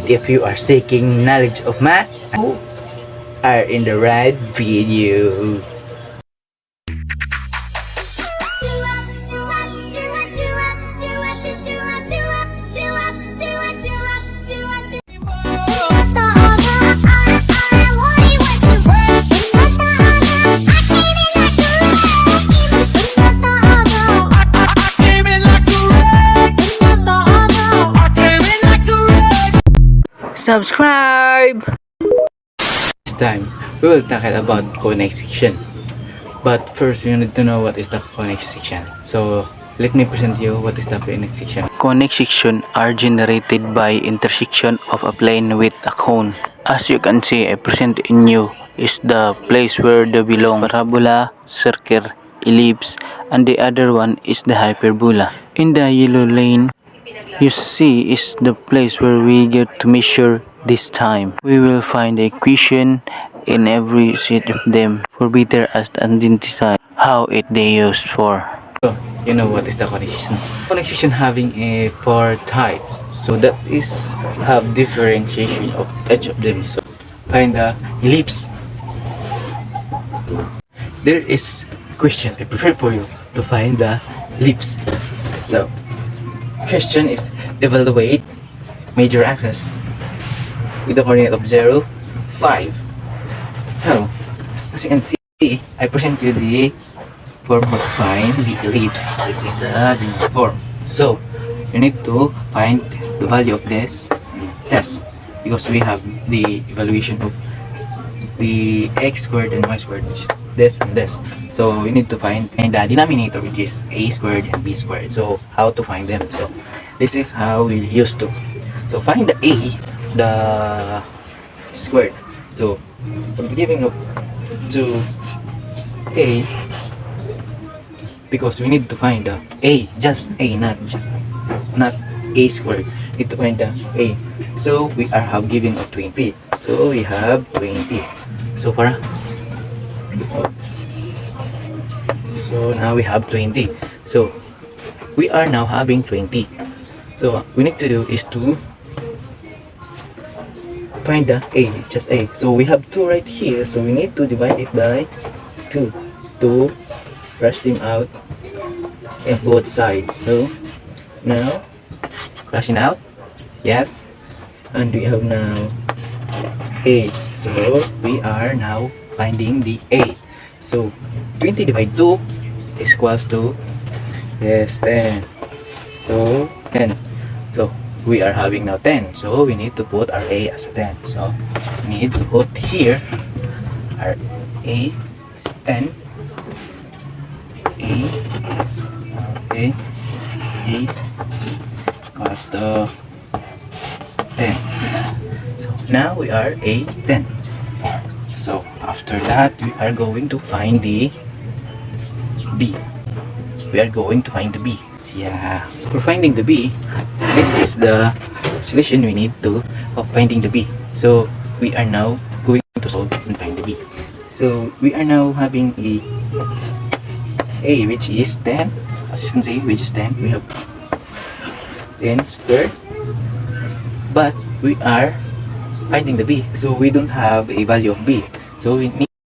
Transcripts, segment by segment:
And if you are seeking knowledge of math, you are in the right video. Subscribe! This time, we will tackle about connect section. But first, you need to know what is the connect section. So, let me present you what is the connect section. Connect section are generated by intersection of a plane with a cone. As you can see, I present in you is the place where they belong. Parabola, circle, ellipse, and the other one is the hyperbola. In the yellow lane, you see is the place where we get to measure this time. We will find the equation in every set of them for better as identify how it they used for. So, you know what is the connection? Connection having a four types. So that is have differentiation of each of them. So find the ellipse. There is a question I prefer for you to find the ellipse. So question is evaluate major axis with the coordinate of 0, 5. So as you can see, I present you the form to find the ellipse. This is the general form. So you need to find the value of this test because we have the evaluation of the x squared and y squared, which is this and this. So we need to find and the denominator, which is a squared and b squared. So how to find them? So this is how we used to. So find the a, the squared. So from the giving of to a, because we need to find the a, just a, not a squared. Need to find the a. So we are have giving of 20. So we have 20. So far. So now we have 20. So we are now having 20. So what we need to do is to find the a, just a. So we have 2 right here. So we need to divide it by 2 to brush them out in both sides. So now brushing out, yes, and we have now a. So we are now finding the a. So 20 divided 2 is equals to, yes, 10. So 10. So we are having now 10. So we need to put our a as a 10. So we need to put here our a is 10. A, okay, a equals to 10. So now we are a 10. So after that, we are going to find the b. We are going to find the b. Yeah. For finding the b, this is the solution we need to of finding the b. So we are now going to solve and find the b. So we are now having a which is 10. As you can see, which is 10. We have 10 squared. But we are finding the b, so we don't have a value of b. So we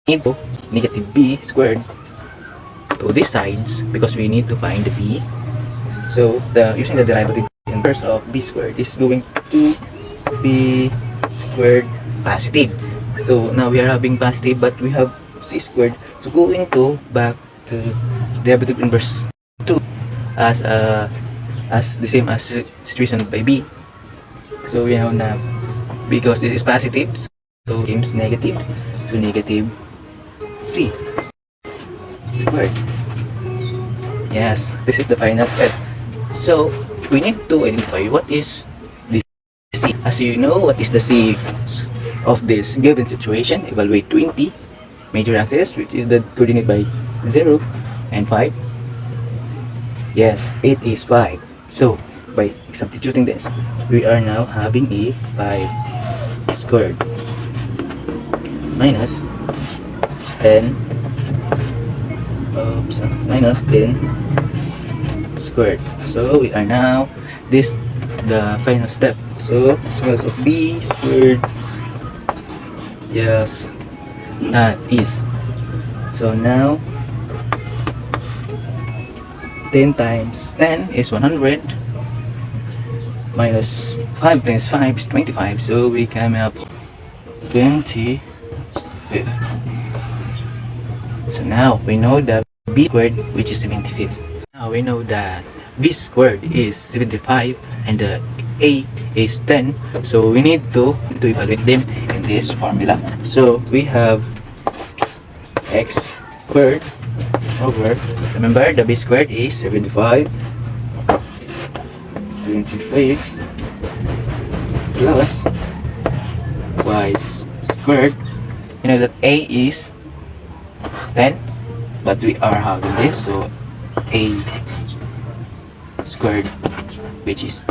need to negative b squared to these sides because we need to find the b. So using the derivative inverse of b squared is going to b squared positive. So now we are having positive, but we have c squared. So going to back to derivative inverse 2 as the same as situation by b. So we know now, because this is positive, so becomes negative, so negative c squared. Yes, this is the final step. So we need to identify what is the c. As you know, what is the c of this given situation? Evaluate 20 major axis, which is the coordinate by 0 and 5. Yes, it is 5. So by substituting this, we are now having a 5 squared minus 10 minus 10 squared. So we are now this the final step. So square of b squared. Yes, that is. So now 10 times 10 is 100, minus 5 times 5 is 25, so we come up 25. So now we know that b squared, which is 75. Now we know that b squared is 75 and the a is 10, so we need to evaluate them in this formula. So we have x squared over, remember the b squared is 75 plus y squared. You know that a is 10, but we are having this, so a squared, which is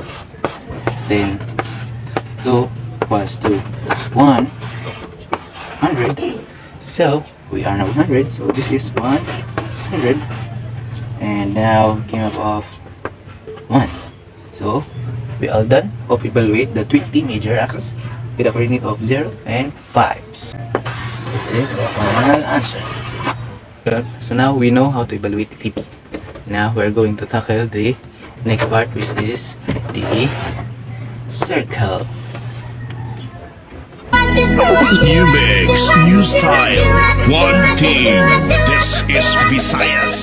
10, 2 plus 2 100. So we are now 100, so this is 100, and now came up of 1. So we are done of evaluate the 20 major axes with a coordinate of 0 and 5. This is the final answer. So now we know how to evaluate ellipse. Now we're going to tackle the next part, which is the circle. New mix, new style, one team. This is Visayas.